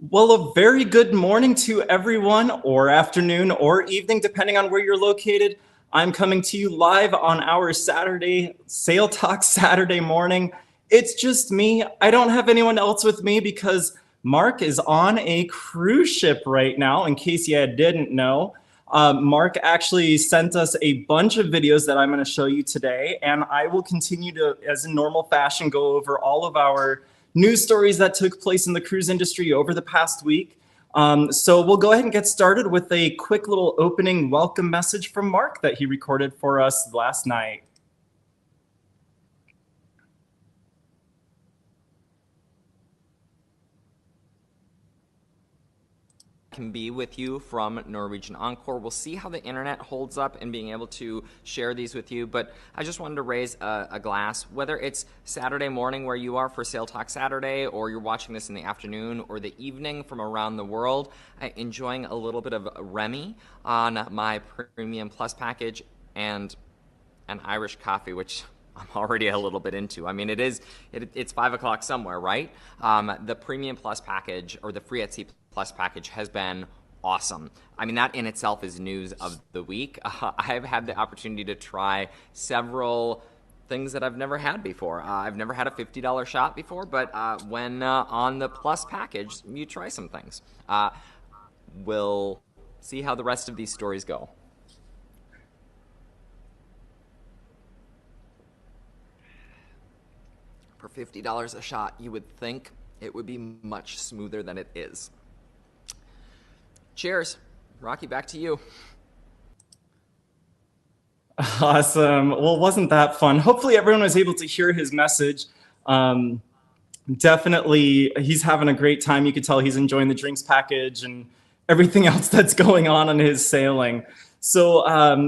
Well, a very good morning to everyone, or afternoon, or evening, depending on where you're located. I'm coming to you live on our Saturday Sale Talk Saturday morning. It's just me. I don't have anyone else with me because Mark is on a cruise ship right now, in case you didn't know. Mark actually sent us a bunch of videos that I'm going to show you today, and I will continue to, as in normal fashion, go over all of our news stories that took place in the cruise industry over the past week. So we'll go ahead and get started with a quick little opening welcome message from Mark that he recorded for us last night. Can be with you from Norwegian Encore. We'll see how the internet holds up in being able to share these with you, but I just wanted to raise a glass, whether it's Saturday morning where you are for Sale Talk Saturday, or you're watching this in the afternoon or the evening from around the world, enjoying a little bit of Remy on my Premium Plus package and an Irish coffee, which I'm already a little bit into. I mean, it's 5 o'clock somewhere, right? The Premium Plus package, or the Free at Sea Plus package, has been awesome. I mean, that in itself is news of the week. I've had the opportunity to try several things that I've never had before. I've never had a $50 shot before, but when on the Plus package, you try some things. We'll see how the rest of these stories go. For $50 a shot, you would think it would be much smoother than it is. Cheers. Rocky, back to you. Awesome. Well, wasn't that fun? Hopefully everyone was able to hear his message. Definitely, he's having a great time. You could tell he's enjoying the drinks package and everything else that's going on his sailing. So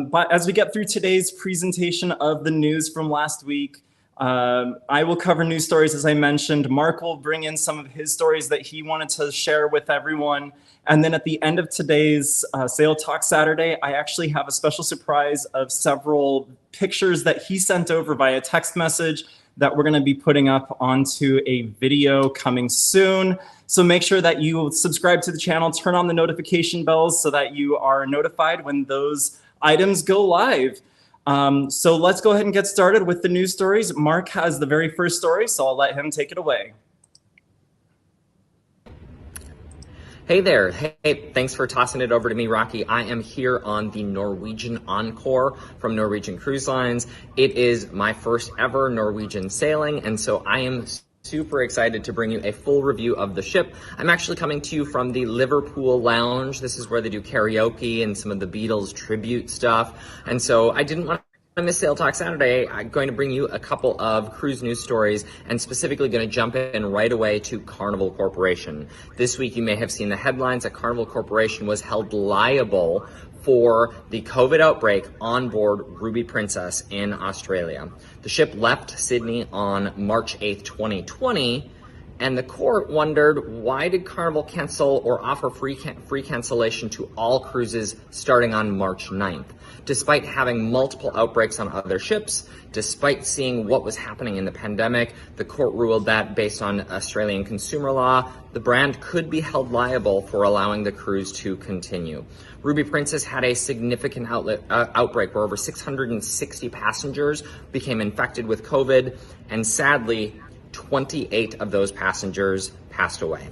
but as we get through today's presentation of the news from last week, I will cover news stories, as I mentioned. Mark will bring in some of his stories that he wanted to share with everyone. And then at the end of today's Sale Talk Saturday, I actually have a special surprise of several pictures that he sent over via text message that we're going to be putting up onto a video coming soon. So make sure that you subscribe to the channel, turn on the notification bells so that you are notified when those items go live. So let's go ahead and get started with the news stories. Mark has the very first story, so I'll let him take it away. Hey there. Hey, thanks for tossing it over to me, Rocky. I am here on the Norwegian Encore from Norwegian Cruise Lines. It is my first ever Norwegian sailing, and so I am super excited to bring you a full review of the ship. I'm actually coming to you from the Liverpool Lounge. This is where they do karaoke and some of the Beatles tribute stuff. And so I didn't want to miss Sale Talk Saturday. I'm going to bring you a couple of cruise news stories, and specifically going to jump in right away to Carnival Corporation. This week you may have seen the headlines that Carnival Corporation was held liable for the COVID outbreak on board Ruby Princess in Australia. The ship left Sydney on March 8th, 2020, and the court wondered, why did Carnival cancel or offer free cancellation to all cruises starting on March 9th? Despite having multiple outbreaks on other ships, despite seeing what was happening in the pandemic, the court ruled that based on Australian consumer law, the brand could be held liable for allowing the cruise to continue. Ruby Princess had a significant outbreak where over 660 passengers became infected with COVID, and sadly, 28 of those passengers passed away.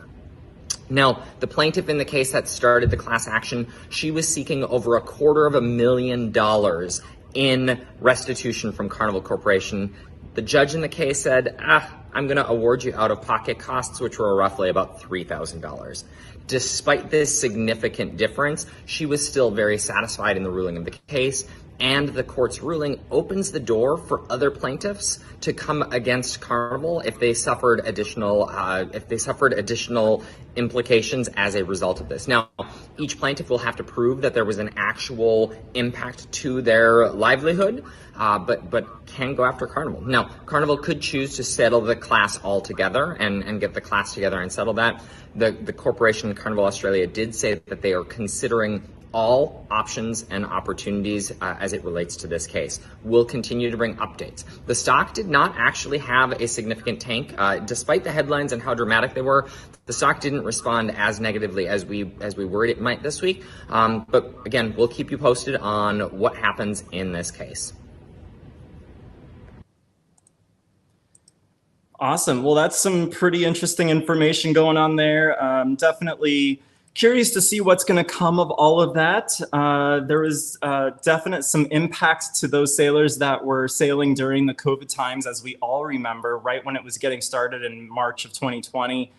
Now, the plaintiff in the case that started the class action, she was seeking over $250,000 in restitution from Carnival Corporation. The judge in the case said, I'm going to award you out-of-pocket costs, which were roughly about $3,000. Despite this significant difference, she was still very satisfied in the ruling of the case, and the court's ruling opens the door for other plaintiffs to come against Carnival if they suffered additional implications as a result of this. Now, each plaintiff will have to prove that there was an actual impact to their livelihood, but can go after Carnival. Now, Carnival could choose to settle the class altogether and get the class together and settle that. The corporation, Carnival Australia, did say that they are considering all options and opportunities as it relates to this case. We'll continue to bring updates. The stock did not actually have a significant tank. Despite the headlines and how dramatic they were, the stock didn't respond as negatively as we worried it might this week. But again, we'll keep you posted on what happens in this case. Awesome. Well, that's some pretty interesting information going on there. Definitely curious to see what's going to come of all of that. There was definite some impact to those sailors that were sailing during the COVID times, as we all remember, right when it was getting started in March of 2020.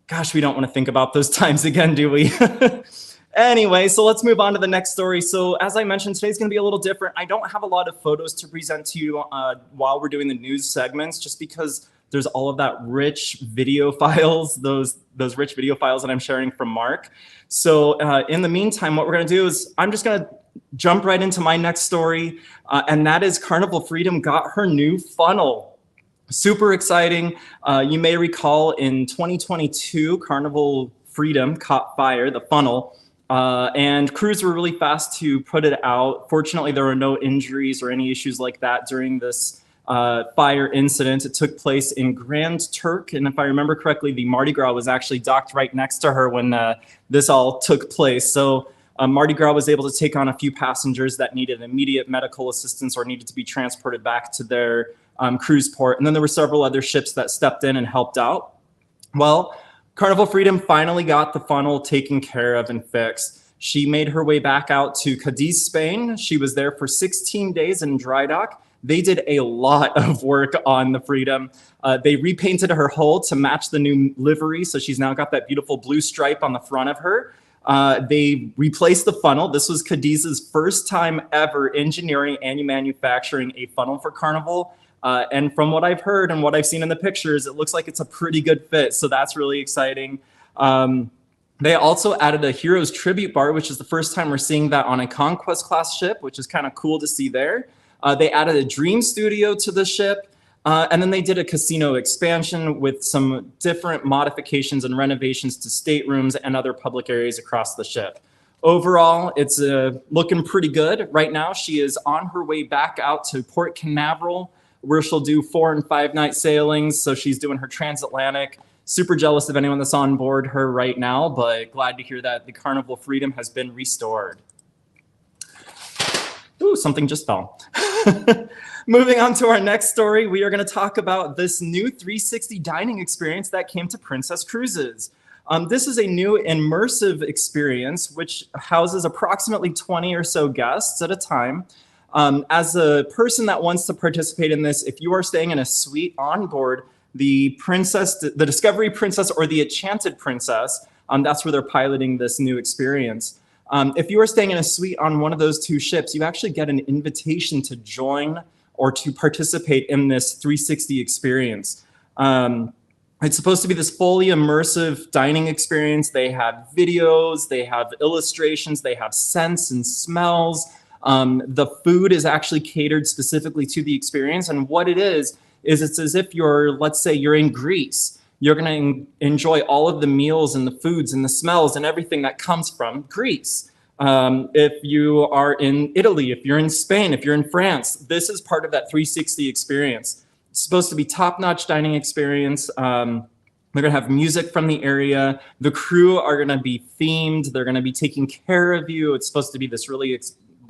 Gosh, we don't want to think about those times again, do we? Anyway, so let's move on to the next story. So as I mentioned, today's going to be a little different. I don't have a lot of photos to present to you while we're doing the news segments, just because there's all of that rich video files, those rich video files that I'm sharing from Mark. So in the meantime, what we're going to do is I'm just going to jump right into my next story, and that is Carnival Freedom got her new funnel. Super exciting. You may recall in 2022, Carnival Freedom caught fire, the funnel, and crews were really fast to put it out. Fortunately, there were no injuries or any issues like that during this fire incident. It took place in Grand Turk, and if I remember correctly, the Mardi Gras was actually docked right next to her when this all took place. So Mardi Gras was able to take on a few passengers that needed immediate medical assistance or needed to be transported back to their cruise port. And then there were several other ships that stepped in and helped out. Well, Carnival Freedom finally got the funnel taken care of and fixed. She made her way back out to Cadiz, Spain. She was there for 16 days in dry dock. They did a lot of work on the Freedom. They repainted her hull to match the new livery, so she's now got that beautiful blue stripe on the front of her. They replaced the funnel. This was Cadiz's first time ever engineering and manufacturing a funnel for Carnival. And from what I've heard and what I've seen in the pictures, it looks like it's a pretty good fit, so that's really exciting. They also added a Heroes Tribute Bar, which is the first time we're seeing that on a Conquest class ship, which is kind of cool to see there. They added a dream studio to the ship, and then they did a casino expansion with some different modifications and renovations to staterooms and other public areas across the ship. Overall, it's looking pretty good. Right now, she is on her way back out to Port Canaveral, where she'll do 4- and 5-night sailings. So she's doing her transatlantic. Super jealous of anyone that's on board her right now, but glad to hear that the Carnival Freedom has been restored. Ooh, something just fell. Moving on to our next story, we are going to talk about this new 360 dining experience that came to Princess Cruises. This is a new immersive experience which houses approximately 20 or so guests at a time. As a person that wants to participate in this, if you are staying in a suite on board, the Discovery Princess or the Enchanted Princess, that's where they're piloting this new experience. If you are staying in a suite on one of those two ships, you actually get an invitation to join or to participate in this 360 experience. It's supposed to be this fully immersive dining experience. They have videos, they have illustrations, they have scents and smells. The food is actually catered specifically to the experience. And what it is it's as if let's say you're in Greece. You're going to enjoy all of the meals and the foods and the smells and everything that comes from Greece. If you are in Italy, if you're in Spain, if you're in France, this is part of that 360 experience. It's supposed to be top-notch dining experience. They're going to have music from the area. The crew are going to be themed. They're going to be taking care of you. It's supposed to be this really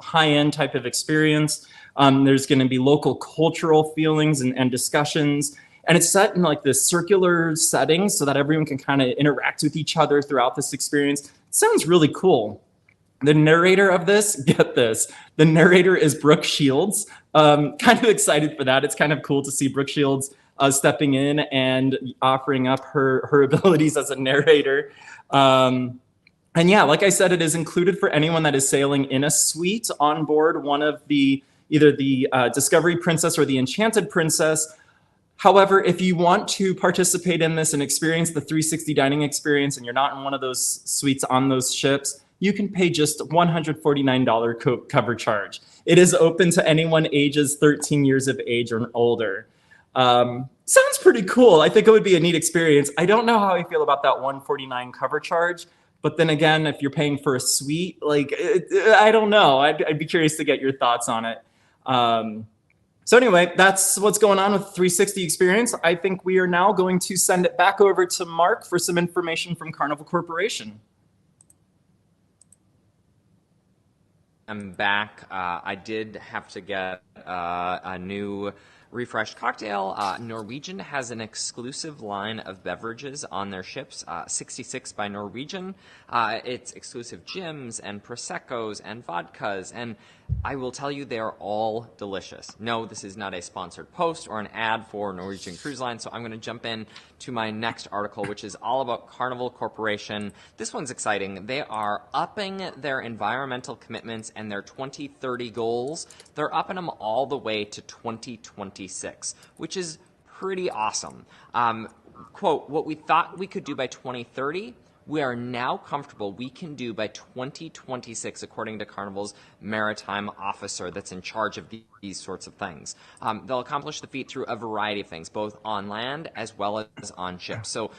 high-end type of experience. There's going to be local cultural feelings and discussions. And it's set in like this circular setting so that everyone can kind of interact with each other throughout this experience. It sounds really cool. The narrator of this, get this, the narrator is Brooke Shields. Kind of excited for that. It's kind of cool to see Brooke Shields stepping in and offering up her abilities as a narrator. And yeah, like I said, it is included for anyone that is sailing in a suite on board one of either the Discovery Princess or the Enchanted Princess. However, if you want to participate in this and experience the 360 dining experience and you're not in one of those suites on those ships, you can pay just $149 cover charge. It is open to anyone ages 13 years of age or older. Sounds pretty cool. I think it would be a neat experience. I don't know how I feel about that $149 cover charge. But then again, if you're paying for a suite, like, I don't know. I'd be curious to get your thoughts on it. So anyway, that's what's going on with 360 Experience. I think we are now going to send it back over to Mark for some information from Carnival Corporation. I'm back. I did have to get a new refreshed cocktail. Norwegian has an exclusive line of beverages on their ships, 66 by Norwegian. It's exclusive gyms and Proseccos and vodkas, and I will tell you they are all delicious. No, this is not a sponsored post or an ad for Norwegian Cruise Line, so I'm going to jump in to my next article, which is all about Carnival Corporation. This one's exciting. They are upping their environmental commitments and their 2030 goals. They're upping them all the way to 2026, which is pretty awesome. Quote, what we thought we could do by 2030, we are now comfortable we can do by 2026, according to Carnival's maritime officer that's in charge of these sorts of things. They'll accomplish the feat through a variety of things, both on land as well as on ships. So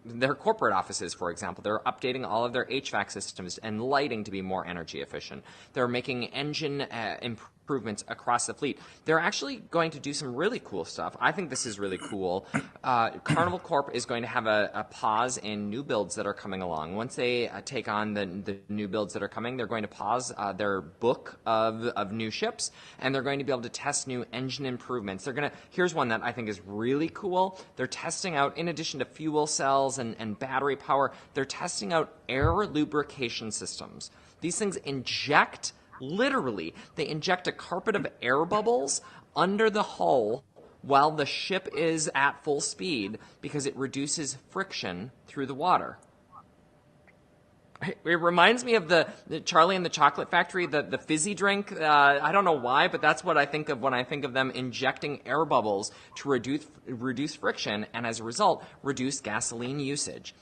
their corporate offices, for example, they're updating all of their HVAC systems and lighting to be more energy efficient. They're making engine improvements across the fleet. They're actually going to do some really cool stuff. I think this is really cool. Carnival Corp is going to have a pause in new builds that are coming along. Once they take on the new builds that are coming, they're going to pause their book of new ships, and they're going to be able to test new engine improvements. Here's one that I think is really cool. They're testing out, in addition to fuel cells and battery power, they're testing out air lubrication systems. These things inject, literally, they inject a carpet of air bubbles under the hull while the ship is at full speed because it reduces friction through the water. It reminds me of the Charlie and the Chocolate Factory, the fizzy drink. I don't know why, but that's what I think of when I think of them injecting air bubbles to reduce friction and, as a result, reduce gasoline usage.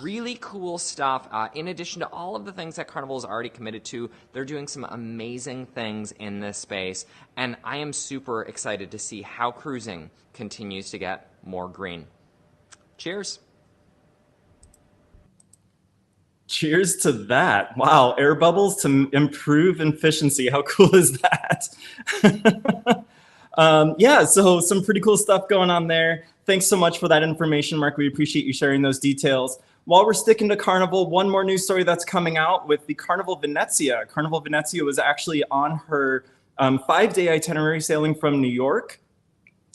Really cool stuff. In addition to all of the things that Carnival is already committed to, they're doing some amazing things in this space, and I am super excited to see how cruising continues to get more green. Cheers. Cheers to that. Wow, air bubbles to improve efficiency. How cool is that? Yeah, so some pretty cool stuff going on there. Thanks so much for that information, Mark. We appreciate you sharing those details. While we're sticking to Carnival, one more news story that's coming out with the Carnival Venezia. Carnival Venezia was actually on her 5-day itinerary sailing from New York.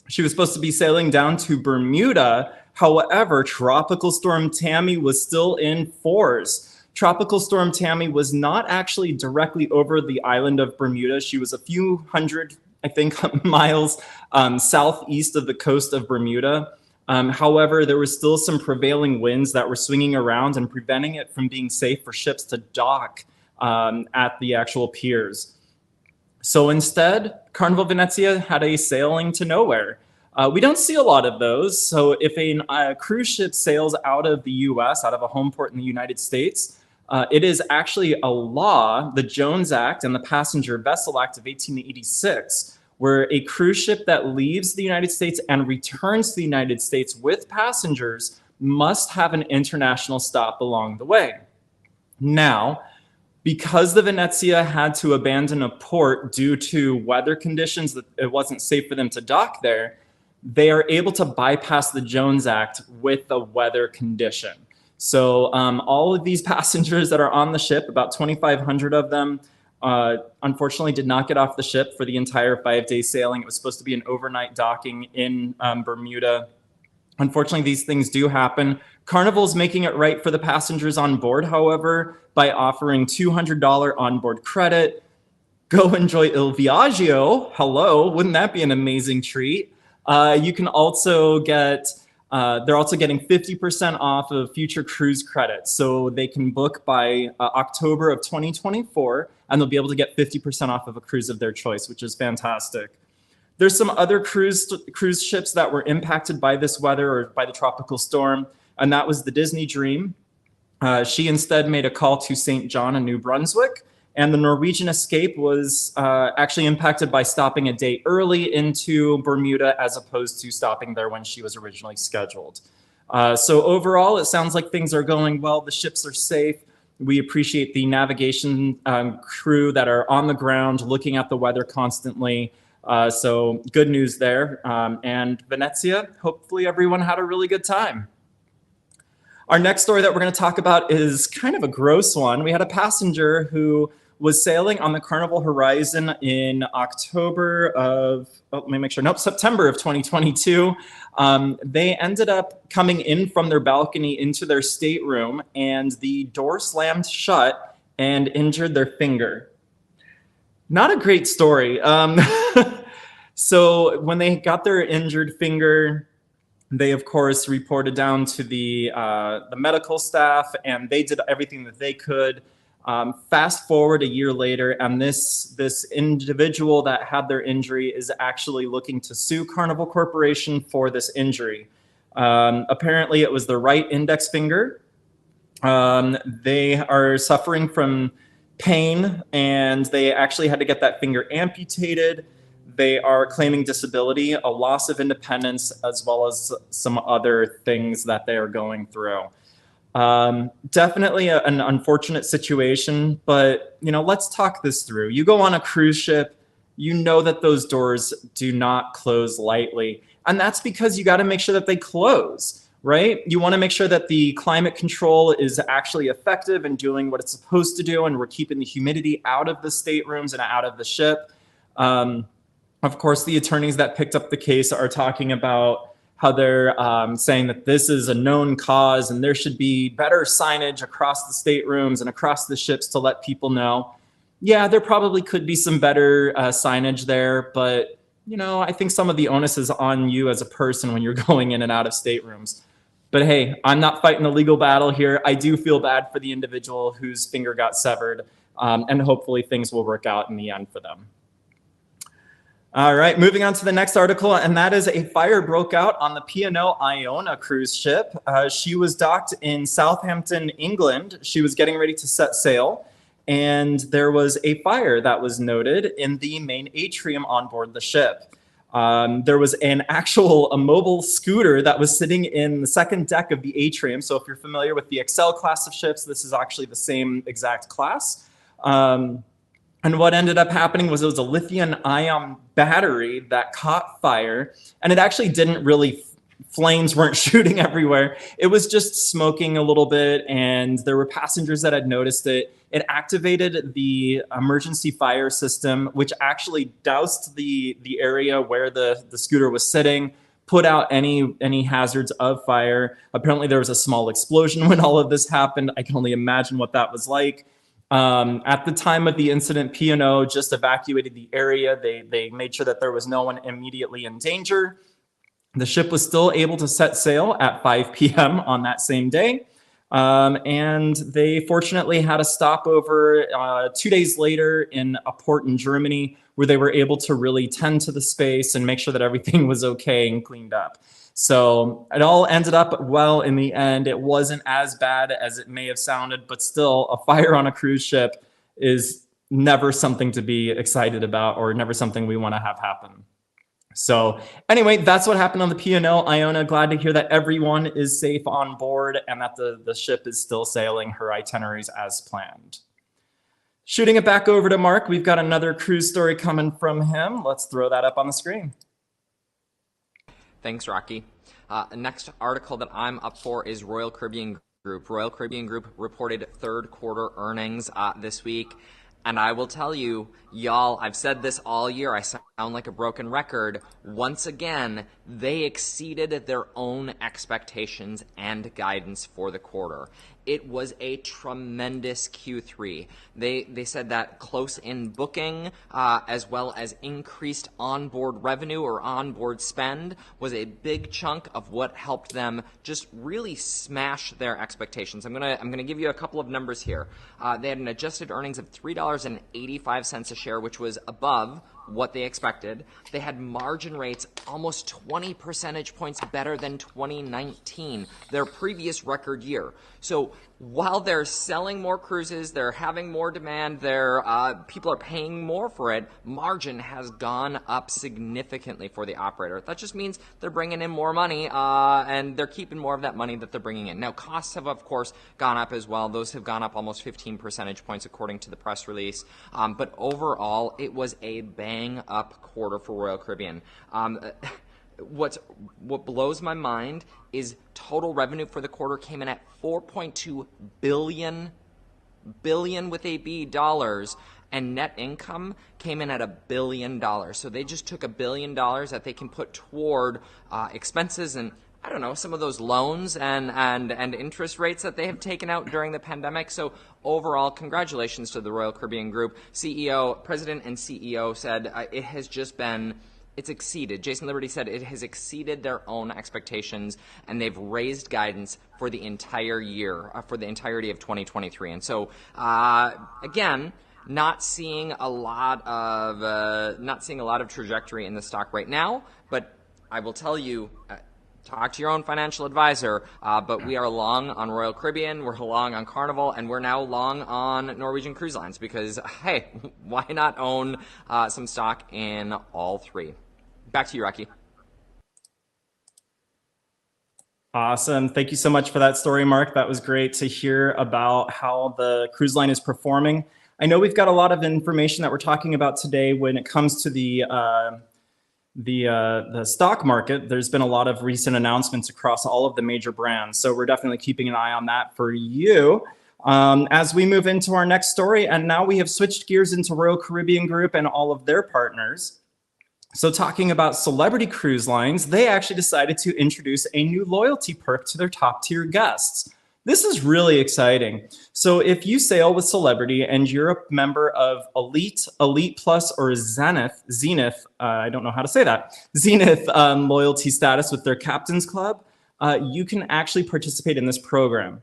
She was supposed to be sailing down to Bermuda. However, Tropical Storm Tammy was still in force. Tropical Storm Tammy was not actually directly over the island of Bermuda. She was a few hundred, I think, miles southeast of the coast of Bermuda. However, there was still some prevailing winds that were swinging around and preventing it from being safe for ships to dock at the actual piers. So instead, Carnival Venezia had a sailing to nowhere. We don't see a lot of those. So if a cruise ship sails out of the US, out of a home port in the United States, it is actually a law, the Jones Act and the Passenger Vessel Act of 1886, where a cruise ship that leaves the United States and returns to the United States with passengers must have an international stop along the way. Now, because the Venezia had to abandon a port due to weather conditions, that it wasn't safe for them to dock there, they are able to bypass the Jones Act with the weather condition. So all of these passengers that are on the ship, about 2,500 of them, unfortunately did not get off the ship for the entire 5-day sailing. It was supposed to be an overnight docking in Bermuda. Unfortunately, these things do happen. Carnival's making it right for the passengers on board, however, by offering $200 onboard credit. Go enjoy Il Viaggio. Hello, wouldn't that be an amazing treat? You can also get, they're also getting 50% off of future cruise credits. So they can book by October of 2024, and they'll be able to get 50% off of a cruise of their choice, which is fantastic. There's some other cruise ships that were impacted by this weather or by the tropical storm, and that was the Disney Dream. She instead made a call to St. John in New Brunswick, and the Norwegian Escape was actually impacted by stopping a day early into Bermuda as opposed to stopping there when she was originally scheduled. So overall, it sounds like things are going well. The ships are safe. We appreciate the navigation crew that are on the ground looking at the weather constantly. So good news there. And Venezia, hopefully everyone had a really good time. Our next story that we're going to talk about is kind of a gross one. We had a passenger who was sailing on the Carnival Horizon in September of 2022. They ended up coming in from their balcony into their stateroom, and the door slammed shut and injured their finger. Not a great story. So when they got their injured finger, they, of course, reported down to the medical staff, and they did everything that they could. Fast forward a year later, and this individual that had their injury is actually looking to sue Carnival Corporation for this injury. Apparently, it was the right index finger. They are suffering from pain, and they actually had to get that finger amputated. They are claiming disability, a loss of independence, as well as some other things that they are going through. Definitely an unfortunate situation, but let's talk this through. You go on a cruise ship, you know that those doors do not close lightly, and that's because you got to make sure that they close, right? You want to make sure that the climate control is actually effective and doing what it's supposed to do, and we're keeping the humidity out of the staterooms and out of the ship. Of course, the attorneys that picked up the case are talking about how they're saying that this is a known cause and there should be better signage across the staterooms and across the ships to let people know. Yeah, there probably could be some better signage there, but I think some of the onus is on you as a person when you're going in and out of staterooms. But hey, I'm not fighting a legal battle here. I do feel bad for the individual whose finger got severed, and hopefully things will work out in the end for them. All right, moving on to the next article, and that is a fire broke out on the P&O Iona cruise ship. She was docked in Southampton, England. She was getting ready to set sail, and there was a fire that was noted in the main atrium on board the ship. There was a mobile scooter that was sitting in the second deck of the atrium. So if you're familiar with the Excel class of ships, this is actually the same exact class. And what ended up happening was it was a lithium-ion battery that caught fire, and it actually didn't really, flames weren't shooting everywhere. It was just smoking a little bit, and there were passengers that had noticed it. It activated the emergency fire system, which actually doused the area where the scooter was sitting, put out any hazards of fire. Apparently there was a small explosion when all of this happened. I can only imagine what that was like. At the time of the incident, P&O just evacuated the area. They made sure that there was no one immediately in danger. The ship was still able to set sail at 5 p.m. on that same day. And they fortunately had a stopover 2 days later in a port in Germany where they were able to really tend to the space and make sure that everything was okay and cleaned up. So it all ended up well in the end. It wasn't as bad as it may have sounded, but still a fire on a cruise ship is never something to be excited about or never something we want to have happen. So anyway, that's what happened on the P&O Iona. Glad to hear that everyone is safe on board and that the ship is still sailing her itineraries as planned. Shooting it back over to Mark, we've got another cruise story coming from him. Let's throw that up on the screen. Thanks, Rocky. The next article that I'm up for is Royal Caribbean Group. Royal Caribbean Group reported third quarter earnings this week. And I will tell you, y'all, I've said this all year. I sound like a broken record. Once again, they exceeded their own expectations and guidance for the quarter. It was a tremendous Q3. They said that close-in booking, as well as increased onboard revenue or onboard spend, was a big chunk of what helped them just really smash their expectations. I'm gonna give you a couple of numbers here. They had an adjusted earnings of $3.85 a share, which was above what they expected. They had margin rates almost 20 percentage points better than 2019, their previous record year. So while they're selling more cruises, they're having more demand, people are paying more for it, margin has gone up significantly for the operator. That just means they're bringing in more money, and they're keeping more of that money that they're bringing in. Now, costs have, of course, gone up as well. Those have gone up almost 15 percentage points according to the press release. But overall, it was a bang-up quarter for Royal Caribbean. What blows my mind is total revenue for the quarter came in at 4.2 billion with a B dollars, and net income came in at $1 billion. So they just took $1 billion that they can put toward expenses and, I don't know, some of those loans and interest rates that they have taken out during the pandemic. So overall, congratulations to the Royal Caribbean Group. President and CEO said it has just been, it's exceeded. Jason Liberty said it has exceeded their own expectations, and they've raised guidance for the entire year, for the entirety of 2023. And so, again, not seeing a lot of trajectory in the stock right now, but I will tell you, talk to your own financial advisor, but we are long on Royal Caribbean, we're long on Carnival, and we're now long on Norwegian Cruise Lines because, hey, why not own some stock in all three? Back to you, Rocky. Awesome. Thank you so much for that story, Mark. That was great to hear about how the cruise line is performing. I know we've got a lot of information that we're talking about today when it comes to the stock market. There's been a lot of recent announcements across all of the major brands. So we're definitely keeping an eye on that for you. As we move into our next story, and now we have switched gears into Royal Caribbean Group and all of their partners. So talking about Celebrity Cruise Lines, they actually decided to introduce a new loyalty perk to their top tier guests. This is really exciting. So if you sail with Celebrity and you're a member of Elite, Elite Plus, or Zenith, I don't know how to say that, Zenith loyalty status with their Captain's Club, you can actually participate in this program.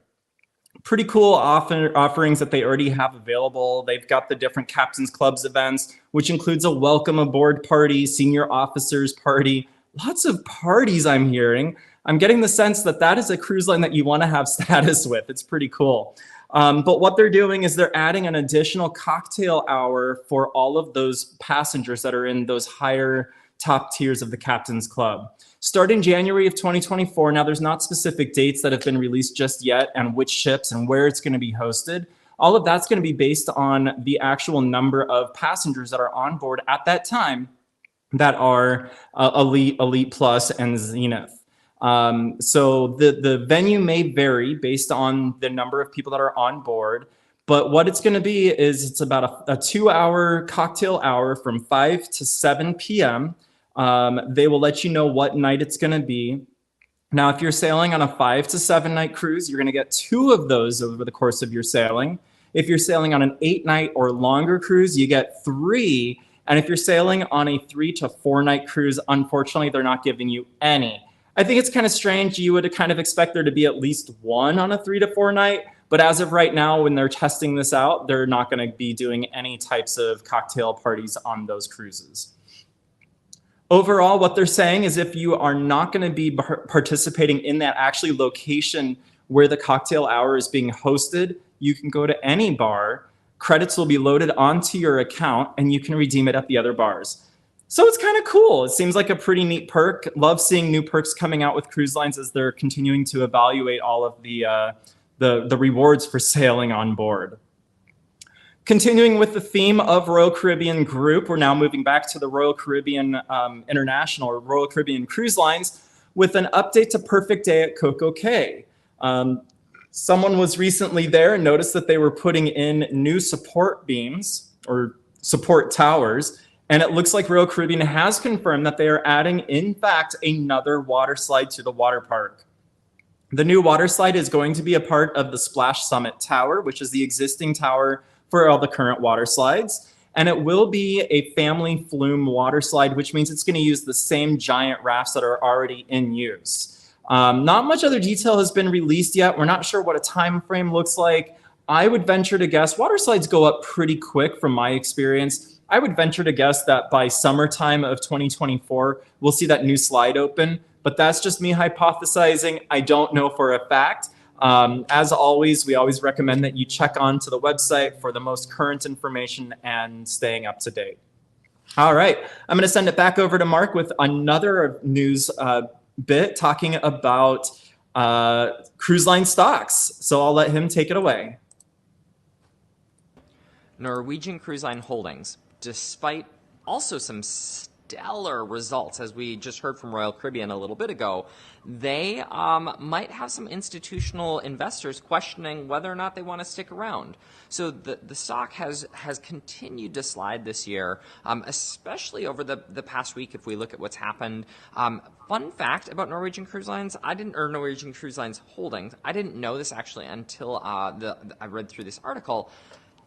Pretty cool offerings that they already have available. They've got the different Captain's Clubs events, which includes a welcome aboard party, senior officers party, lots of parties I'm hearing. I'm getting the sense that that is a cruise line that you want to have status with. It's pretty cool. But what they're doing is they're adding an additional cocktail hour for all of those passengers that are in those higher top tiers of the Captain's Club. Starting January of 2024, now there's not specific dates that have been released just yet and which ships and where it's going to be hosted. All of that's going to be based on the actual number of passengers that are on board at that time that are Elite, Elite Plus, and Zenith. So the venue may vary based on the number of people that are on board, but what it's going to be is it's about a 2-hour cocktail hour from 5 to 7 p.m. They will let you know what night it's going to be. Now, if you're sailing on a 5 to 7 night cruise, you're going to get 2 of those over the course of your sailing. If you're sailing on an 8-night or longer cruise, you get 3. And if you're sailing on a 3 to 4 night cruise, unfortunately, they're not giving you any. I think it's kind of strange. You would kind of expect there to be at least 1 on a 3 to 4 night. But as of right now, when they're testing this out, they're not going to be doing any types of cocktail parties on those cruises. Overall, what they're saying is if you are not going to be participating in that actually location where the cocktail hour is being hosted, you can go to any bar. Credits will be loaded onto your account, and you can redeem it at the other bars. So it's kind of cool. It seems like a pretty neat perk. Love seeing new perks coming out with cruise lines as they're continuing to evaluate all of the rewards for sailing on board. Continuing with the theme of Royal Caribbean Group, we're now moving back to the Royal Caribbean International or Royal Caribbean Cruise Lines with an update to Perfect Day at Coco Cay. Someone was recently there and noticed that they were putting in new support beams or support towers. And it looks like Royal Caribbean has confirmed that they are adding, in fact, another water slide to the water park. The new water slide is going to be a part of the Splash Summit Tower, which is the existing tower for all the current water slides. And it will be a family flume water slide, which means it's going to use the same giant rafts that are already in use. Not much other detail has been released yet. We're not sure what a time frame looks like. I would venture to guess water slides go up pretty quick from my experience. I would venture to guess that by summertime of 2024, we'll see that new slide open. But that's just me hypothesizing. I don't know for a fact. As always, we always recommend that you check onto the website for the most current information and staying up to date. All right, I'm going to send it back over to Mark with another news bit talking about cruise line stocks. So I'll let him take it away. Norwegian Cruise Line Holdings, despite also some stellar results, as we just heard from Royal Caribbean a little bit ago, they might have some institutional investors questioning whether or not they want to stick around. So the stock has continued to slide this year, especially over the past week. If we look at what's happened, fun fact about Norwegian Cruise Lines, Norwegian Cruise Lines Holdings, I didn't know this actually until I read through this article.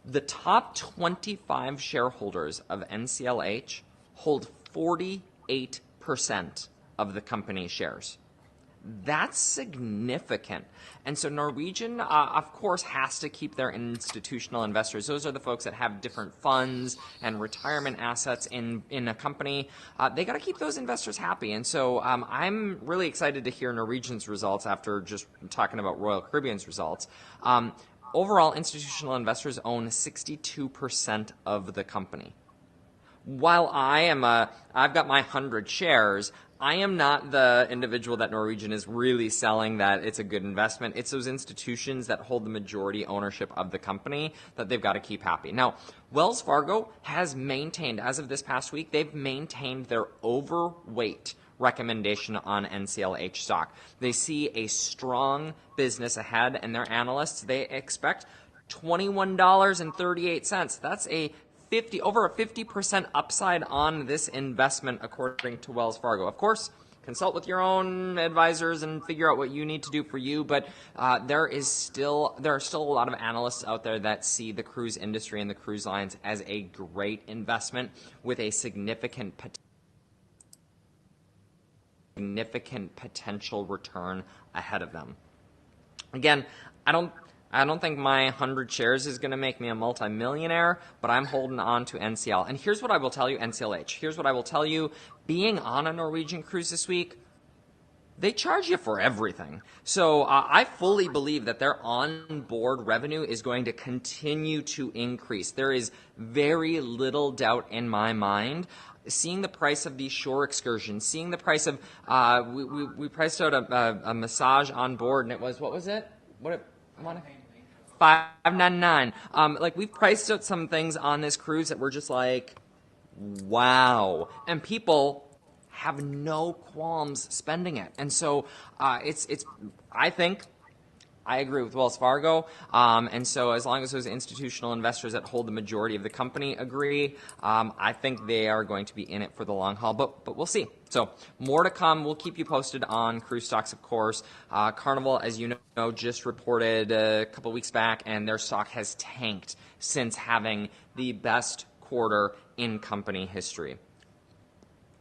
The top 25 shareholders of NCLH hold 48% of the company's shares. That's significant. And so Norwegian, of course, has to keep their institutional investors. Those are the folks that have different funds and retirement assets in a company. They got to keep those investors happy. And so I'm really excited to hear Norwegian's results after just talking about Royal Caribbean's results. Overall, institutional investors own 62% of the company. While I've got my 100 shares, I am not the individual that Norwegian is really selling that it's a good investment. It's those institutions that hold the majority ownership of the company that they've got to keep happy. Now, Wells Fargo has maintained, as of this past week, they've maintained their overweight recommendation on NCLH stock. They see a strong business ahead, and their analysts, they expect $21.38. That's over a 50% upside on this investment, according to Wells Fargo. Of course, consult with your own advisors and figure out what you need to do for you, but there are still a lot of analysts out there that see the cruise industry and the cruise lines as a great investment with a significant potential return ahead of them. Again, I don't think my 100 shares is going to make me a multimillionaire, but I'm holding on to NCL. And here's what I will tell you, NCLH. Here's what I will tell you. Being on a Norwegian cruise this week, they charge you for everything. So I fully believe that their onboard revenue is going to continue to increase. There is very little doubt in my mind. Seeing the price of these shore excursions, seeing the price of, we priced out a massage on board, and it was, what was it? $5.99. Like, we've priced out some things on this cruise that were just like, wow. And people have no qualms spending it. And so I think, I agree with Wells Fargo. And so as long as those institutional investors that hold the majority of the company agree, I think they are going to be in it for the long haul, but we'll see. So more to come. We'll keep you posted on cruise stocks, of course. Carnival, as you know, just reported a couple weeks back, and their stock has tanked since having the best quarter in company history.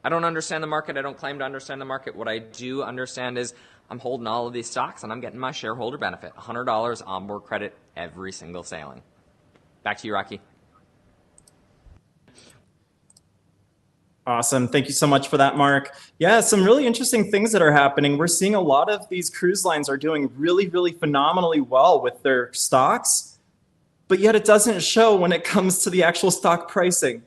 I don't understand the market. I don't claim to understand the market. What I do understand is I'm holding all of these stocks, and I'm getting my shareholder benefit, $100 onboard credit every single sailing. Back to you, Rocky. Awesome. Thank you so much for that, Mark. Yeah, some really interesting things that are happening. We're seeing a lot of these cruise lines are doing really, really phenomenally well with their stocks, but yet it doesn't show when it comes to the actual stock pricing.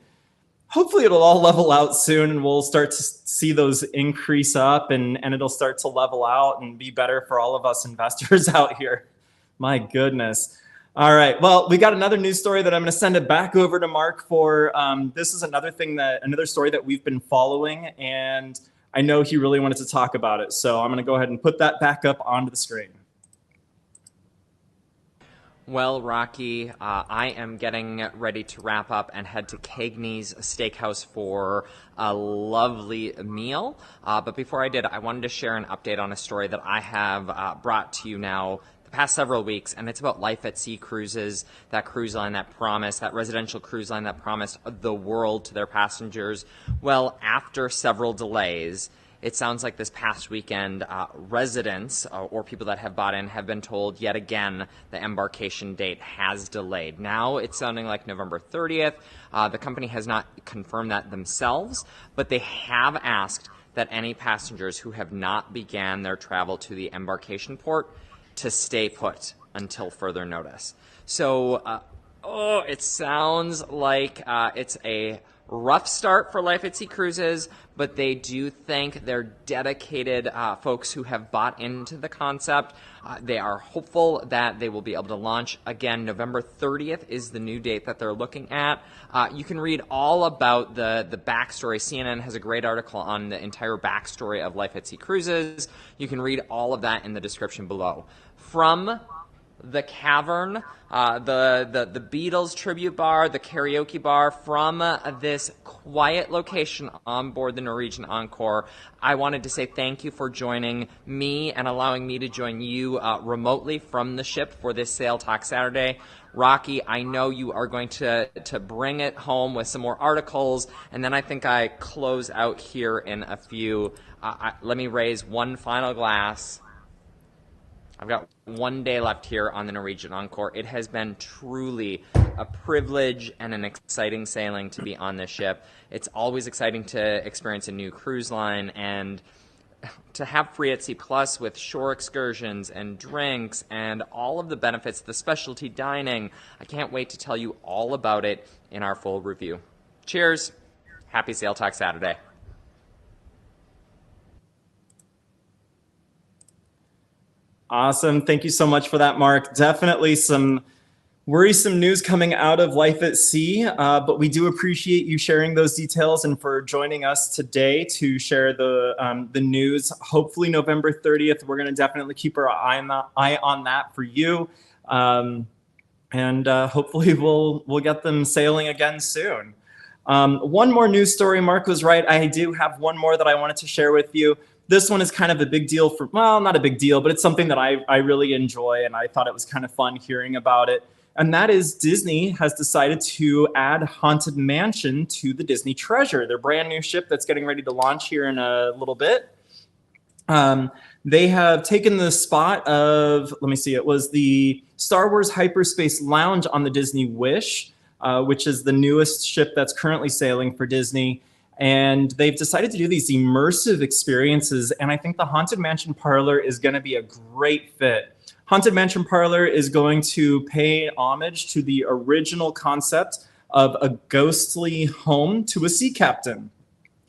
Hopefully it'll all level out soon, and we'll start to see those increase up, and it'll start to level out and be better for all of us investors out here. My goodness. All right. Well, we got another news story that I'm going to send it back over to Mark for. This is another story that we've been following, and I know he really wanted to talk about it. So I'm going to go ahead and put that back up onto the screen. Well, Rocky, I am getting ready to wrap up and head to Cagney's Steakhouse for a lovely meal. But before I did, I wanted to share an update on a story that I have brought to you now the past several weeks, and it's about Life at Sea Cruises, that cruise line that promised, that residential cruise line that promised the world to their passengers. Well, after several delays, it sounds like this past weekend, residents or people that have bought in have been told yet again the embarkation date has delayed. Now it's sounding like November 30th. The company has not confirmed that themselves, but they have asked that any passengers who have not began their travel to the embarkation port to stay put until further notice. So, it sounds like it's a rough start for Life at Sea Cruises, but they do thank their dedicated folks who have bought into the concept. They are hopeful that they will be able to launch again. November 30th is the new date that they're looking at. You can read all about the backstory. CNN has a great article on the entire backstory of Life at Sea Cruises. You can read all of that in the description below. From the Cavern, the Beatles tribute bar, the karaoke bar, from this quiet location on board the Norwegian Encore, I wanted to say thank you for joining me and allowing me to join you remotely from the ship for this Sail Talk Saturday. Rocky, I know you are going to bring it home with some more articles, and then I think I close out here in a few. Let me raise one final glass. I've got one day left here on the Norwegian Encore. It has been truly a privilege and an exciting sailing to be on this ship. It's always exciting to experience a new cruise line, and to have Free at Sea Plus with shore excursions and drinks and all of the benefits, the specialty dining. I can't wait to tell you all about it in our full review. Cheers. Happy Sail Talk Saturday. Awesome. Thank you so much for that, Mark. Definitely some worrisome news coming out of Life at Sea, but we do appreciate you sharing those details and for joining us today to share the news. Hopefully November 30th, we're going to definitely keep our eye on that for you. And hopefully we'll get them sailing again soon. One more news story. Mark was right. I do have one more that I wanted to share with you. This one is kind of a big deal for, well, not a big deal, but it's something that I really enjoy, and I thought it was kind of fun hearing about it. And that is Disney has decided to add Haunted Mansion to the Disney Treasure, their brand new ship that's getting ready to launch here in a little bit. They have taken the spot of, let me see, it was the Star Wars Hyperspace Lounge on the Disney Wish, which is the newest ship that's currently sailing for Disney. And they've decided to do these immersive experiences. And I think the Haunted Mansion Parlor is going to be a great fit. Haunted Mansion Parlor is going to pay homage to the original concept of a ghostly home to a sea captain.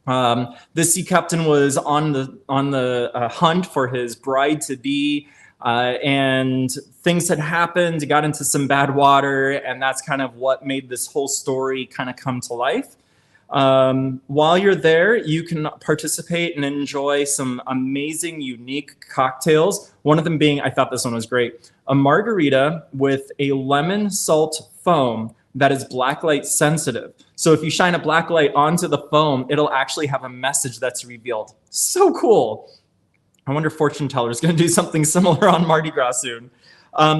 The sea captain was on the hunt for his bride-to-be, and things had happened. He got into some bad water, and that's kind of what made this whole story kind of come to life. While you're there, you can participate and enjoy some amazing, unique cocktails. One of them being, I thought this one was great, a margarita with a lemon salt foam that is blacklight sensitive. So if you shine a black light onto the foam, it'll actually have a message that's revealed. So cool. I wonder if Fortune Teller is going to do something similar on Mardi Gras soon.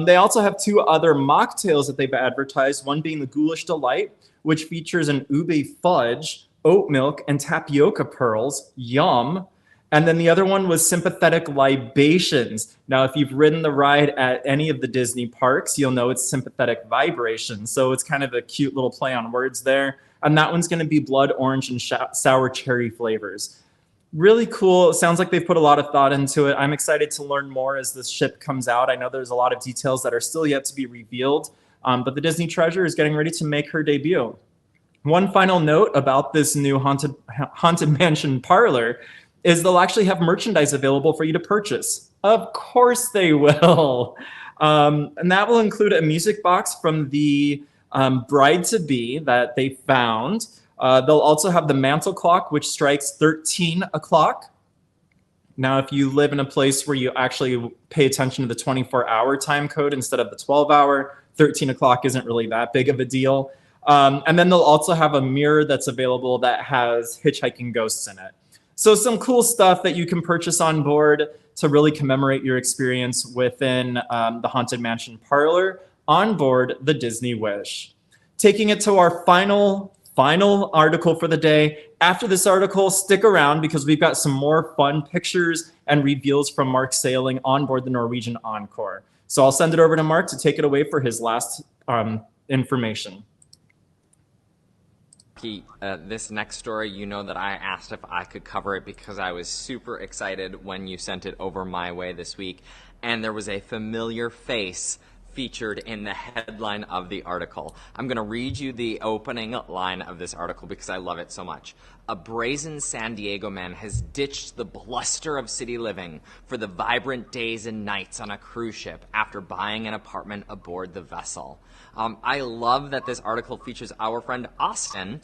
They also have two other mocktails that they've advertised, one being the Ghoulish Delight, which features an ube fudge, oat milk, and tapioca pearls. Yum. And then the other one was Sympathetic Libations. Now, if you've ridden the ride at any of the Disney parks, you'll know it's Sympathetic Vibrations. So it's kind of a cute little play on words there. And that one's going to be blood orange and sour cherry flavors. Really cool. It sounds like they've put a lot of thought into it. I'm excited to learn more as this ship comes out. I know there's a lot of details that are still yet to be revealed. But the Disney Treasure is getting ready to make her debut. One final note about this new Haunted Mansion Parlor is they'll actually have merchandise available for you to purchase. Of course they will. And that will include a music box from the bride-to-be that they found. They'll also have the mantle clock, which strikes 13 o'clock. Now, if you live in a place where you actually pay attention to the 24-hour time code instead of the 12-hour, 13 o'clock isn't really that big of a deal. And then they'll also have a mirror that's available that has hitchhiking ghosts in it. So some cool stuff that you can purchase on board to really commemorate your experience within the Haunted Mansion Parlor on board the Disney Wish. Taking it to our final final article for the day. After this article, stick around because we've got some more fun pictures and reveals from Mark sailing on board the Norwegian Encore. So I'll send it over to Mark to take it away for his last information. This next story, you know that I asked if I could cover it because I was super excited when you sent it over my way this week, and there was a familiar face featured in the headline of the article. I'm going to read you the opening line of this article because I love it so much. A brazen San Diego man has ditched the bluster of city living for the vibrant days and nights on a cruise ship after buying an apartment aboard the vessel. I love that this article features our friend Austin,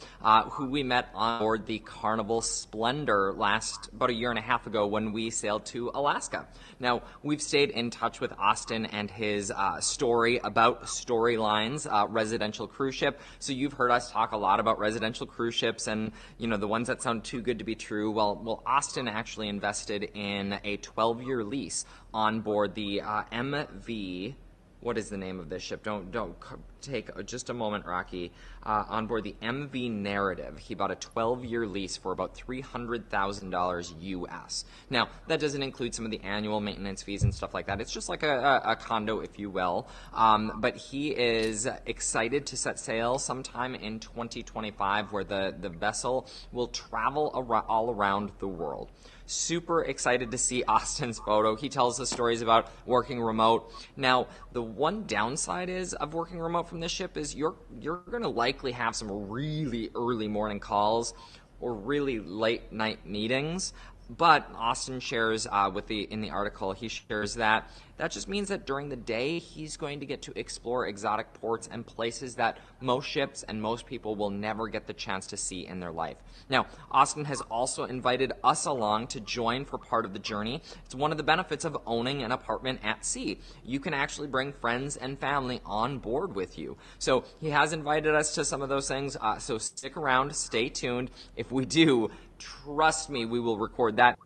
who we met on board the Carnival Splendor about a year and a half ago when we sailed to Alaska. Now, we've stayed in touch with Austin and his story about Storylines, residential cruise ship. So you've heard us talk a lot about residential cruise ships and, you know, the ones that sound too good to be true. Well, Austin actually invested in a 12-year lease on board the MV. What is the name of this ship? Don't take just a moment, Rocky. On board the MV Narrative, he bought a 12-year lease for about $300,000 US. Now, that doesn't include some of the annual maintenance fees and stuff like that. It's just like a condo, if you will. But he is excited to set sail sometime in 2025, where the vessel will travel all around the world. Super excited to see Austin's photo. He tells us stories about working remote. Now, the one downside of working remote from this ship is you're going to likely have some really early morning calls or really late night meetings. But Austin shares in the article, he shares that just means that during the day, he's going to get to explore exotic ports and places that most ships and most people will never get the chance to see in their life. Now, Austin has also invited us along to join for part of the journey. It's one of the benefits of owning an apartment at sea. You can actually bring friends and family on board with you. So he has invited us to some of those things. So stick around, stay tuned. If we do, trust me, we will record that.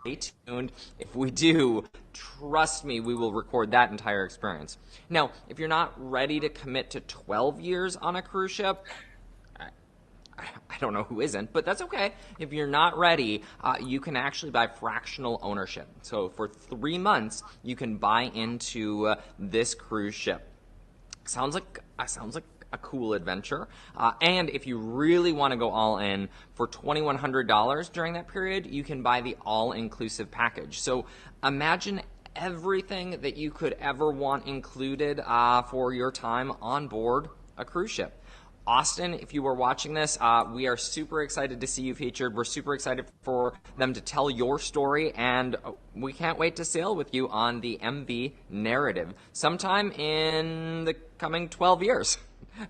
Stay tuned. If we do, trust me, we will record that entire experience. Now, if you're not ready to commit to 12 years on a cruise ship, I don't know who isn't, but that's okay. If you're not ready, you can actually buy fractional ownership. So for 3 months, you can buy into this cruise ship. Sounds like a cool adventure. And if you really want to go all in, for $2,100 during that period, you can buy the all-inclusive package. So imagine everything that you could ever want included for your time on board a cruise ship. Austin, if you were watching this, we are super excited to see you featured. We're super excited for them to tell your story, and we can't wait to sail with you on the MV Narrative sometime in the coming 12 years.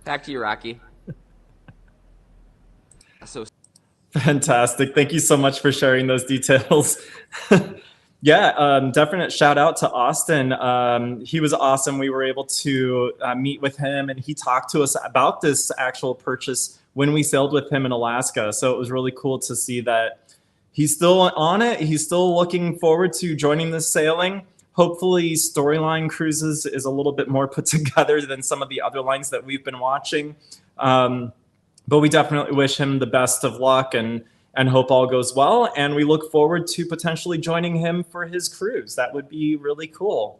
Back to you, Rocky. Fantastic. Thank you so much for sharing those details. Yeah, definite shout out to Austin. He was awesome. We were able to meet with him, and he talked to us about this actual purchase when we sailed with him in Alaska. So it was really cool to see that he's still on it. He's still looking forward to joining this sailing. Hopefully Storyline Cruises is a little bit more put together than some of the other lines that we've been watching. But we definitely wish him the best of luck and hope all goes well. And we look forward to potentially joining him for his cruise. That would be really cool.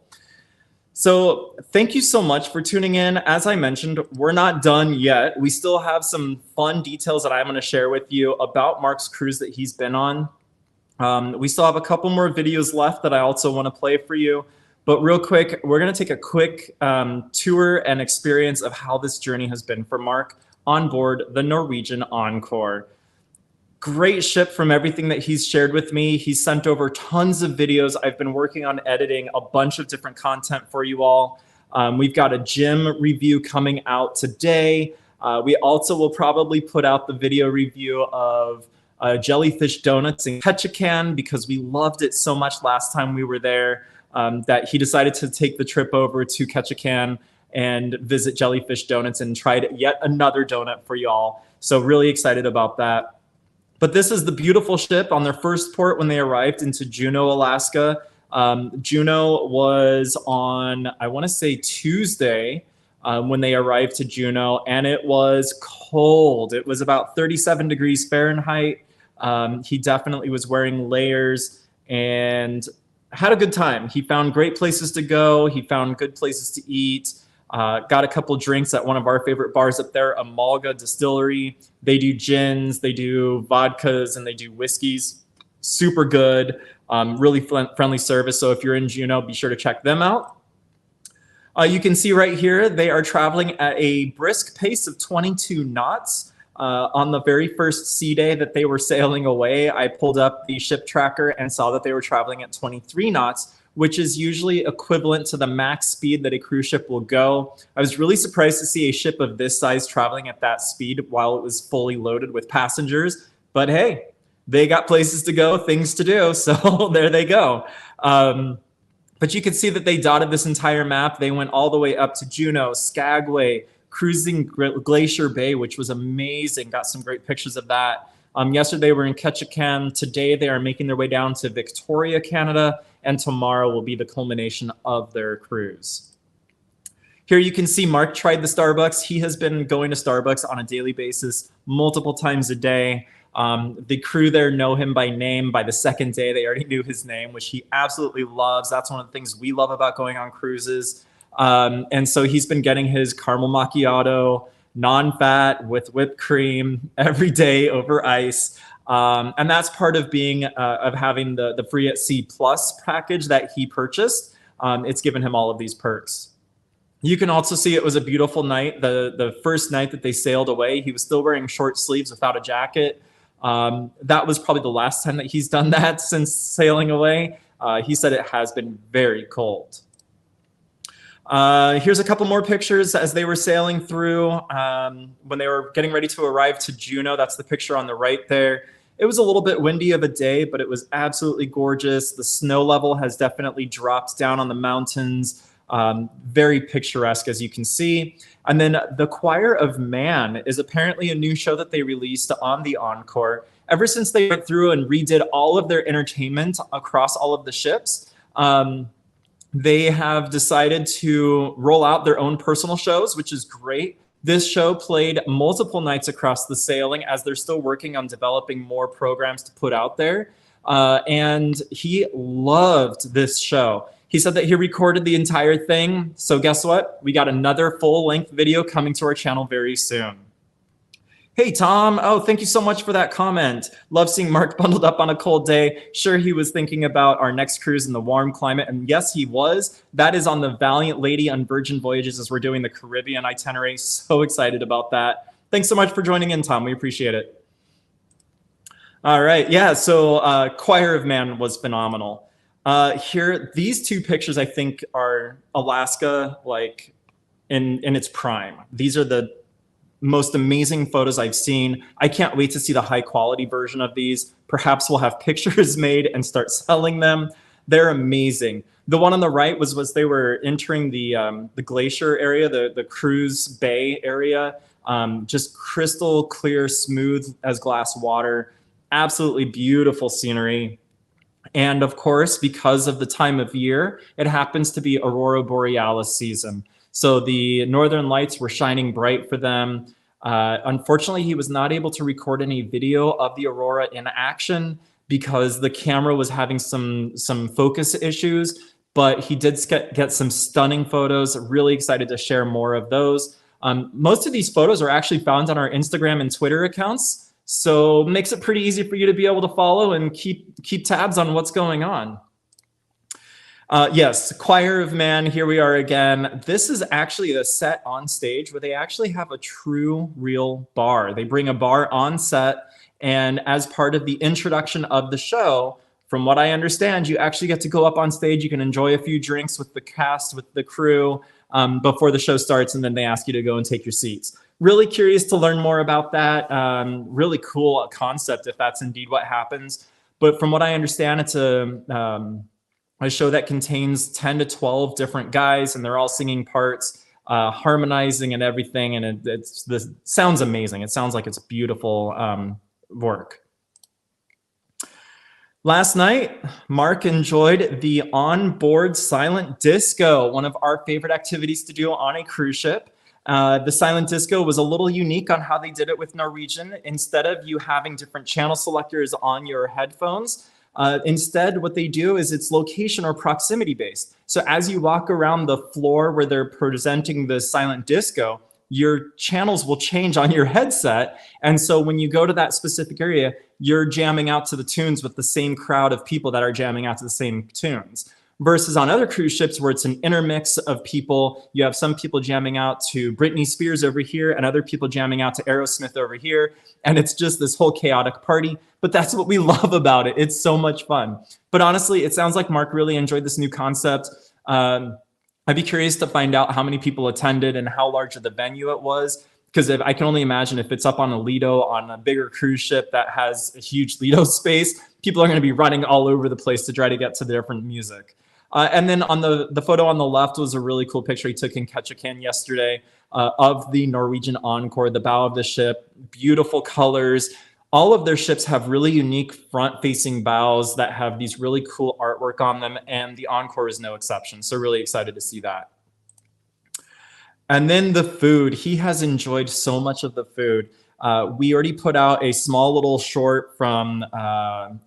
So thank you so much for tuning in. As I mentioned, we're not done yet. We still have some fun details that I'm going to share with you about Mark's cruise that he's been on. We still have a couple more videos left that I also want to play for you. But real quick, we're going to take a quick tour and experience of how this journey has been for Mark on board the Norwegian Encore. Great ship from everything that he's shared with me. He's sent over tons of videos. I've been working on editing a bunch of different content for you all. We've got a gym review coming out today. We also will probably put out the video review of jellyfish donuts in Ketchikan because we loved it so much last time we were there that he decided to take the trip over to Ketchikan and visit Jellyfish Donuts and tried yet another donut for y'all. So really excited about that. But this is the beautiful ship on their first port when they arrived into Juneau, Alaska. Juneau was on, I want to say Tuesday. when they arrived to Juneau, and it was cold. It was about 37 degrees Fahrenheit. He definitely was wearing layers and had a good time. He found great places to go. He found good places to eat. Got a couple drinks at one of our favorite bars up there, Amalga Distillery. They do gins, they do vodkas, and they do whiskeys. Super good, really friendly service. So if you're in Juneau, be sure to check them out. You can see right here, they are traveling at a brisk pace of 22 knots. On the very first sea day that they were sailing away, I pulled up the ship tracker and saw that they were traveling at 23 knots, which is usually equivalent to the max speed that a cruise ship will go. I was really surprised to see a ship of this size traveling at that speed while it was fully loaded with passengers. But hey, they got places to go, things to do, so there they go. But you can see that they dotted this entire map. They went all the way up to Juneau, Skagway, cruising Glacier Bay, which was amazing. Got some great pictures of that. Yesterday we were in Ketchikan. Today they are making their way down to Victoria, Canada, and tomorrow will be the culmination of their cruise. Here you can see Mark tried the Starbucks. He has been going to Starbucks on a daily basis, multiple times a day. The crew there know him by name. By the second day, they already knew his name, which he absolutely loves. That's one of the things we love about going on cruises. And so he's been getting his caramel macchiato, non-fat with whipped cream every day over ice. And that's part of being of having the Free at Sea Plus package that he purchased. It's given him all of these perks. You can also see it was a beautiful night. The first night that they sailed away, he was still wearing short sleeves without a jacket. That was probably the last time that he's done that since sailing away. He said it has been very cold. Here's a couple more pictures as they were sailing through. When they were getting ready to arrive to Juneau, that's the picture on the right there. It was a little bit windy of a day, but it was absolutely gorgeous. The snow level has definitely dropped down on the mountains. Very picturesque, as you can see. And then The Choir of Man is apparently a new show that they released on the Encore. Ever since they went through and redid all of their entertainment across all of the ships, they have decided to roll out their own personal shows, which is great. This show played multiple nights across the sailing as they're still working on developing more programs to put out there. And he loved this show. He said that he recorded the entire thing. So guess what? We got another full-length video coming to our channel very soon. Hey, Tom. Oh, thank you so much for that comment. Love seeing Mark bundled up on a cold day. Sure, he was thinking about our next cruise in the warm climate. And yes, he was. That is on the Valiant Lady on Virgin Voyages as we're doing the Caribbean itinerary. So excited about that. Thanks so much for joining in, Tom. We appreciate it. All right. Yeah, so Choir of Man was phenomenal. Here, these two pictures, I think, are Alaska, like, in its prime. These are the most amazing photos I've seen. I can't wait to see the high quality version of these. Perhaps we'll have pictures made and start selling them. They're amazing. The one on the right was they were entering the glacier area, the cruise bay area. Just crystal clear, smooth as glass water. Absolutely beautiful scenery. And of course, because of the time of year, it happens to be Aurora Borealis season. So the northern lights were shining bright for them. Unfortunately, he was not able to record any video of the aurora in action because the camera was having some focus issues, but he did get some stunning photos. Really excited to share more of those. Most of these photos are actually found on our Instagram and Twitter accounts. So it makes it pretty easy for you to be able to follow and keep tabs on what's going on. Yes, Choir of Man, here we are again. This is actually a set on stage where they actually have a true, real bar. They bring a bar on set, and as part of the introduction of the show, from what I understand, you actually get to go up on stage. You can enjoy a few drinks with the cast, with the crew, before the show starts, and then they ask you to go and take your seats. Really curious to learn more about that. Really cool concept if that's indeed what happens. But from what I understand, it's a show that contains 10 to 12 different guys, and they're all singing parts, harmonizing and everything. And this sounds amazing. It sounds like it's beautiful work. Last night, Mark enjoyed the onboard silent disco, one of our favorite activities to do on a cruise ship. The silent disco was a little unique on how they did it with Norwegian. Instead of you having different channel selectors on your headphones, instead what they do is it's location or proximity based. So as you walk around the floor where they're presenting the silent disco, your channels will change on your headset. And so when you go to that specific area, you're jamming out to the tunes with the same crowd of people that are jamming out to the same tunes. Versus on other cruise ships where it's an intermix of people, you have some people jamming out to Britney Spears over here and other people jamming out to Aerosmith over here. And it's just this whole chaotic party. But that's what we love about it. It's so much fun. But honestly, it sounds like Mark really enjoyed this new concept. I'd be curious to find out how many people attended and how large of the venue it was. Because I can only imagine if it's up on a Lido on a bigger cruise ship that has a huge Lido space, people are going to be running all over the place to try to get to the different music. And then on the photo on the left was a really cool picture he took in Ketchikan yesterday of the Norwegian Encore, the bow of the ship, beautiful colors. All of their ships have really unique front-facing bows that have these really cool artwork on them, and the Encore is no exception. So really excited to see that. And then the food. He has enjoyed so much of the food. We already put out a small little short from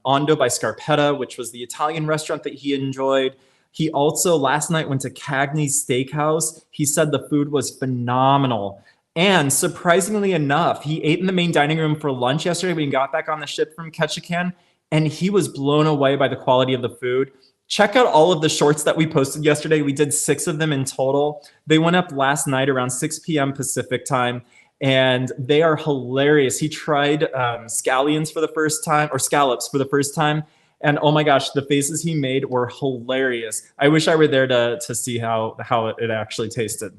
Ondo by Scarpetta, which was the Italian restaurant that he enjoyed. He also last night went to Cagney's Steakhouse. He said the food was phenomenal. And surprisingly enough, he ate in the main dining room for lunch yesterday when he got back on the ship from Ketchikan, and he was blown away by the quality of the food. Check out all of the shorts that we posted yesterday. We did 6 of them in total. They went up last night around 6 p.m. Pacific time, and they are hilarious. He tried scallions for the first time, or scallops for the first time, and oh my gosh, the faces he made were hilarious. I wish I were there to see how it actually tasted.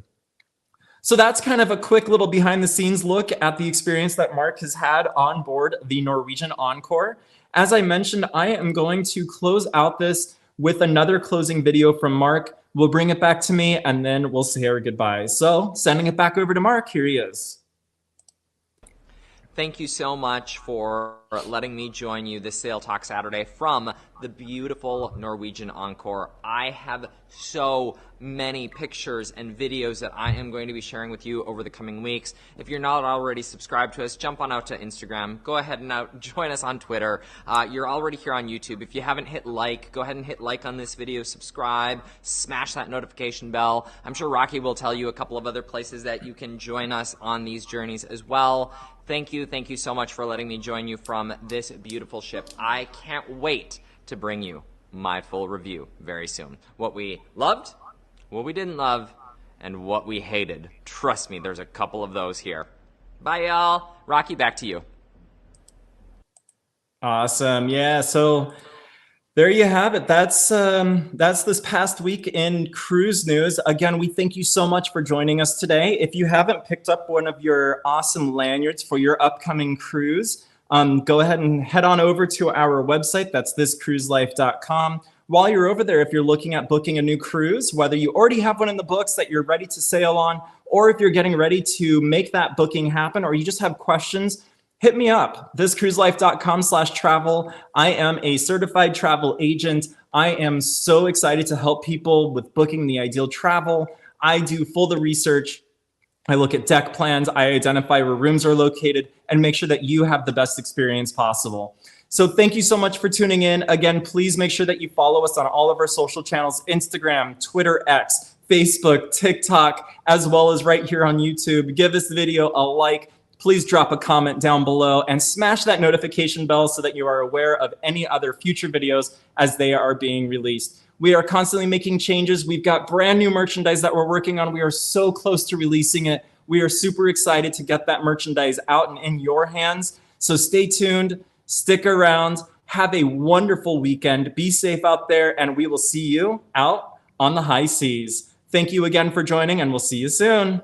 So that's kind of a quick little behind the scenes look at the experience that Mark has had on board the Norwegian Encore. As I mentioned, I am going to close out this with another closing video from Mark. We'll bring it back to me and then we'll say our goodbyes. So sending it back over to Mark, here he is. Thank you so much for letting me join you this Sail Talk Saturday from the beautiful Norwegian Encore. I have so many pictures and videos that I am going to be sharing with you over the coming weeks. If you're not already subscribed to us, jump on out to Instagram. Go ahead and join us on Twitter. You're already here on YouTube. If you haven't hit like, go ahead and hit like on this video, subscribe, smash that notification bell. I'm sure Rocky will tell you a couple of other places that you can join us on these journeys as well. Thank you so much for letting me join you from this beautiful ship. I can't wait to bring you my full review very soon. What we loved, what we didn't love, and what we hated. Trust me, there's a couple of those here. Bye, y'all. Rocky, back to you. Awesome. Yeah, so there you have it. That's this past week in cruise news. Again, we thank you so much for joining us today. If you haven't picked up one of your awesome lanyards for your upcoming cruise, go ahead and head on over to our website. That's thiscruiselife.com. While you're over there, if you're looking at booking a new cruise, whether you already have one in the books that you're ready to sail on, or if you're getting ready to make that booking happen, or you just have questions, hit me up, thiscruiselife.com/travel. I am a certified travel agent. I am so excited to help people with booking the ideal travel. I do the research. I look at deck plans. I identify where rooms are located and make sure that you have the best experience possible. So thank you so much for tuning in. Again, please make sure that you follow us on all of our social channels, Instagram, Twitter, X, Facebook, TikTok, as well as right here on YouTube. Give this video a like. Please drop a comment down below and smash that notification bell so that you are aware of any other future videos as they are being released. We are constantly making changes. We've got brand new merchandise that we're working on. We are so close to releasing it. We are super excited to get that merchandise out and in your hands. So stay tuned, stick around, have a wonderful weekend. Be safe out there, and we will see you out on the high seas. Thank you again for joining, and we'll see you soon.